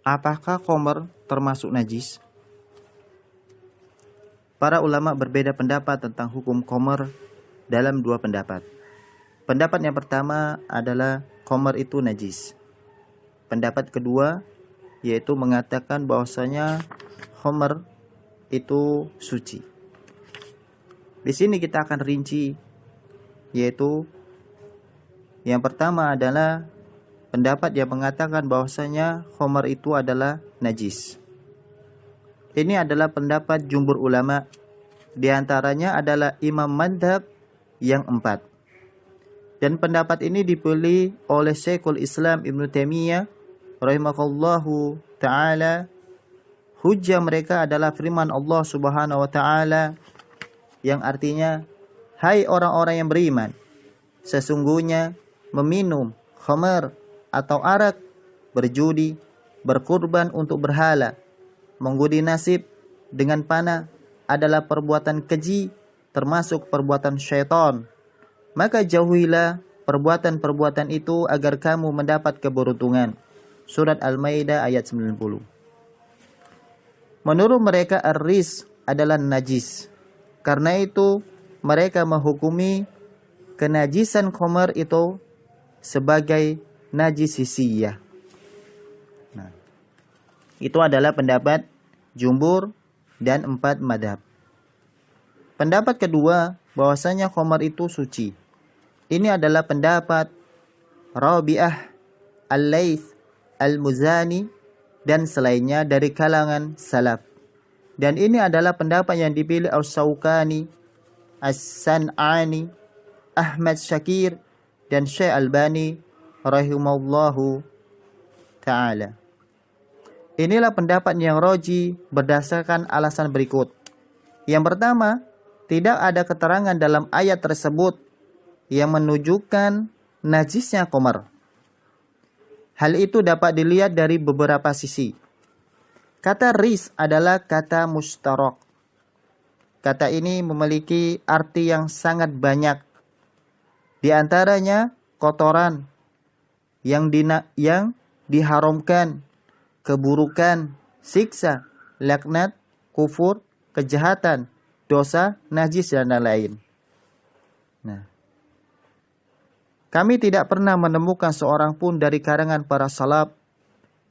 Apakah khamr termasuk najis? Para ulama berbeda pendapat tentang hukum khamr dalam dua pendapat. Pendapat yang pertama adalah khamr itu najis. Pendapat kedua yaitu mengatakan bahwasanya khamr itu suci. Di sini kita akan rinci, yaitu yang pertama adalah pendapat yang mengatakan bahwasanya khamr itu adalah najis. Ini adalah pendapat jumhur ulama. Di antaranya adalah imam madhab yang 4. Dan pendapat ini dipilih oleh Syekhul Islam Ibnu Taimiyah rahimahullahu ta'ala. Hujjah mereka adalah firman Allah subhanahu wa ta'ala yang artinya, hai orang-orang yang beriman, sesungguhnya meminum khamar atau arak, berjudi, berkurban untuk berhala, mengundi nasib dengan panah adalah perbuatan keji, termasuk perbuatan syaitan. Maka jauhilah perbuatan-perbuatan itu agar kamu mendapat keberuntungan. Surat Al-Maidah ayat 90. Menurut mereka ar-ris adalah najis. Karena itu mereka menghukumi kenajisan khamar itu sebagai najis hissiyah. Nah, itu adalah pendapat jumhur dan 4 madhab. Pendapat kedua bahwasanya khamar itu suci. Ini adalah pendapat Rabi'ah, Al-Laits, Al-Muzani dan selainnya dari kalangan salaf. Dan ini adalah pendapat yang dipilih As-Syaukani, As-San'ani, Ahmad Syakir dan Syekh Albani rahimallahu ta'ala. Inilah pendapat yang roji berdasarkan alasan berikut. Yang pertama, tidak ada keterangan dalam ayat tersebut yang menunjukkan najisnya khamar. Hal itu dapat dilihat dari beberapa sisi. Kata ris adalah kata mustarak. Kata ini memiliki arti yang sangat banyak. Di antaranya kotoran yang diharamkan, keburukan, siksa, laknat, kufur, kejahatan, dosa, najis dan lain-lain. Nah, kami tidak pernah menemukan seorang pun dari karangan para salaf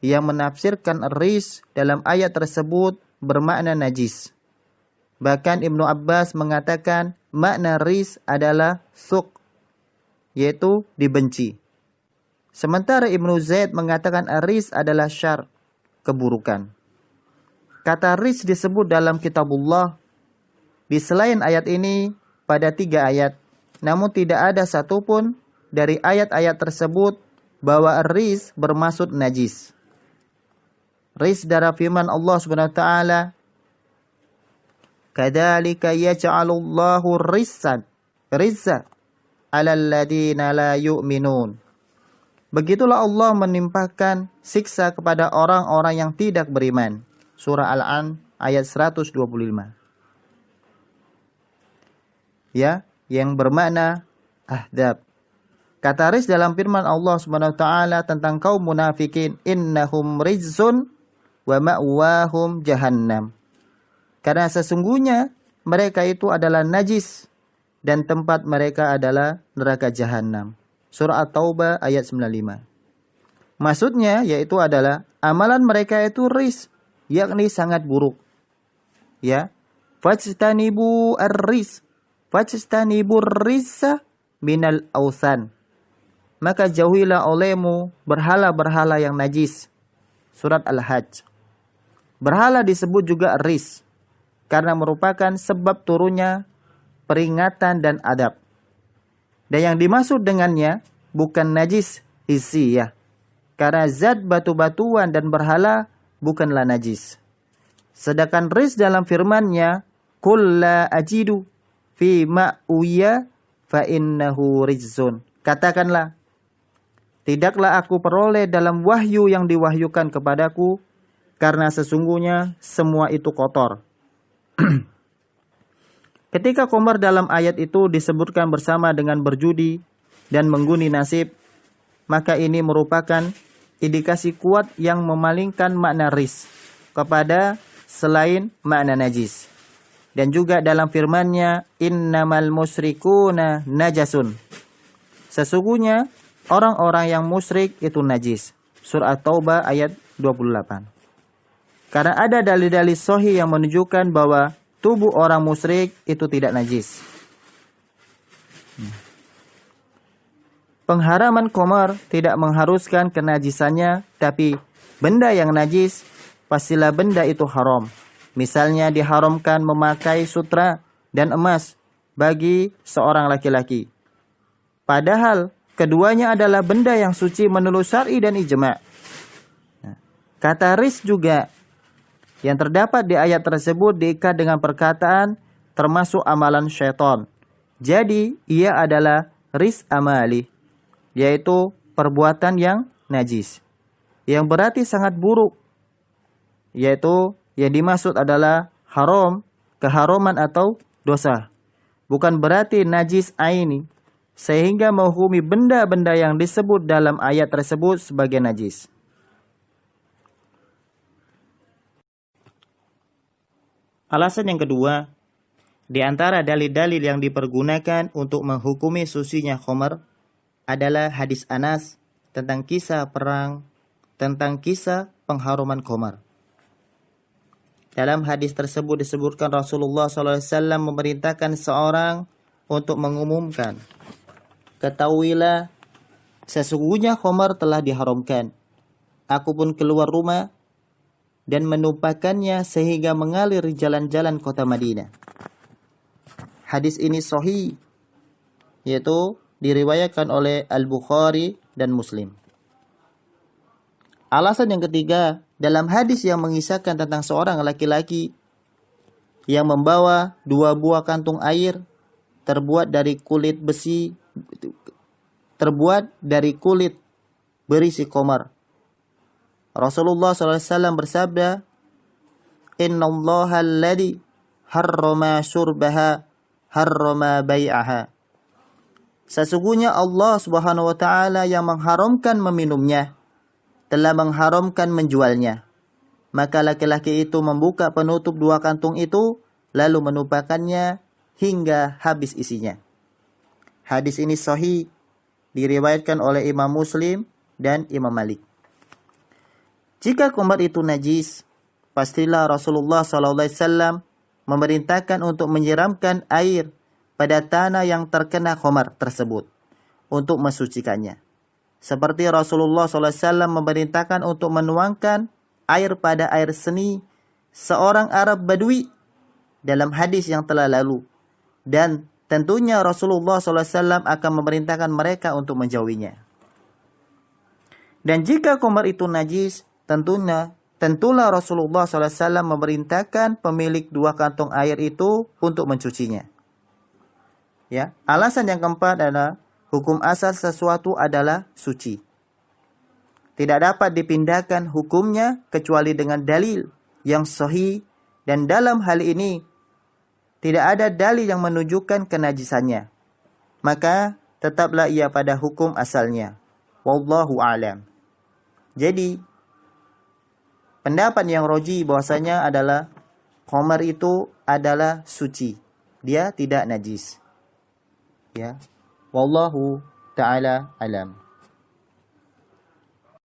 yang menafsirkan ris dalam ayat tersebut bermakna najis. Bahkan Ibnu Abbas mengatakan makna ris adalah suk, yaitu dibenci. Sementara Ibnu Zaid mengatakan ris adalah syar, keburukan. Kata ris disebut dalam kitabullah di selain ayat ini pada 3 ayat. Namun tidak ada satupun dari ayat-ayat tersebut bahwa ris bermaksud najis. Ris dari firman Allah Subhanahu wa taala, "Kadzalika yaj'alullahu rizza 'alal ladzina la yu'minun." Begitulah Allah menimpakan siksa kepada orang-orang yang tidak beriman. Surah Al-An ayat 125. Ya, yang bermakna ahzab. Kata ris dalam firman Allah Subhanahu wa taala tentang kaum munafikin, innahum rizun wa ma'wahum jahannam. Karena sesungguhnya mereka itu adalah najis dan tempat mereka adalah neraka jahanam. Surah At-Taubah ayat 95. Maksudnya yaitu adalah amalan mereka itu ris, yakni sangat buruk. Ya. Fajtanibu ar-ris. Fajtanibu ar-rissa minal awsan. Maka jauhilah olehmu berhala-berhala yang najis. Surat Al-Hajj. Berhala disebut juga ris karena merupakan sebab turunnya peringatan dan adab. Dan yang dimaksud dengannya bukan najis hissiyah. Karena zat batu-batuan dan berhala bukanlah najis. Sedangkan ris dalam firman-Nya, "Qul la ajidu fi ma'uya fa innahu rizun." Katakanlah, tidaklah aku peroleh dalam wahyu yang diwahyukan kepadaku, karena sesungguhnya semua itu kotor. Ketika khamar dalam ayat itu disebutkan bersama dengan berjudi dan mengundi nasib, maka ini merupakan indikasi kuat yang memalingkan makna ris kepada selain makna najis. Dan juga dalam firman-Nya, innamal musyrikuna najasun. Sesungguhnya orang-orang yang musyrik itu najis. Surah Taubah ayat 28. Karena ada dalil-dalil sahih yang menunjukkan bahwa tubuh orang musyrik itu tidak najis. Pengharaman khamar tidak mengharuskan kenajisannya, tapi benda yang najis pastilah benda itu haram. Misalnya diharamkan memakai sutra dan emas bagi seorang laki-laki. Padahal keduanya adalah benda yang suci menurut syar'i dan ijma'. Kata ris juga yang terdapat di ayat tersebut diikat dengan perkataan termasuk amalan syaitan. Jadi ia adalah ris amali, yaitu perbuatan yang najis, yang berarti sangat buruk, yaitu yang dimaksud adalah haram, keharaman atau dosa. Bukan berarti najis aini, sehingga menghukumi benda-benda yang disebut dalam ayat tersebut sebagai najis. Alasan yang kedua, di antara dalil-dalil yang dipergunakan untuk menghukumi sucinya khamar adalah hadis Anas tentang kisah perang, tentang kisah pengharuman khamar. Dalam hadis tersebut disebutkan Rasulullah SAW memerintahkan seorang untuk mengumumkan, ketahuilah sesungguhnya khamar telah diharamkan. Aku pun keluar rumah dan menumpahkannya sehingga mengalir jalan-jalan kota Madinah. Hadis ini sahih, yaitu diriwayatkan oleh Al-Bukhari dan Muslim. Alasan yang ketiga, dalam hadis yang mengisahkan tentang seorang laki-laki yang membawa 2 buah kantung air terbuat dari kulit besi, terbuat dari kulit berisi khamar. Rasulullah SAW bersabda, innallaha alladhi harrama syurbaha harrama bai'aha. Sesungguhnya Allah Subhanahu wa taala yang mengharamkan meminumnya telah mengharamkan menjualnya. Maka laki-laki itu membuka penutup 2 kantung itu lalu menumpahkannya hingga habis isinya. Hadis ini sahih, diriwayatkan oleh Imam Muslim dan Imam Malik. Jika khamar itu najis, pastilah Rasulullah SAW memerintahkan untuk menyiramkan air pada tanah yang terkena khamar tersebut untuk mensucikannya. Seperti Rasulullah SAW memerintahkan untuk menuangkan air pada air seni seorang Arab Badui dalam hadis yang telah lalu. Dan tentunya Rasulullah SAW akan memerintahkan mereka untuk menjauhinya. Dan jika khamar itu najis, tentulah Rasulullah SAW memerintahkan pemilik 2 kantong air itu untuk mencucinya. Ya, alasan yang keempat adalah hukum asal sesuatu adalah suci. Tidak dapat dipindahkan hukumnya kecuali dengan dalil yang sahih, dan dalam hal ini tidak ada dalil yang menunjukkan kenajisannya. Maka tetaplah ia pada hukum asalnya. Wallahu a'lam. Jadi pendapat yang roji bahwasanya adalah khamar itu adalah suci. Dia tidak najis. Ya. Wallahu ta'ala alam.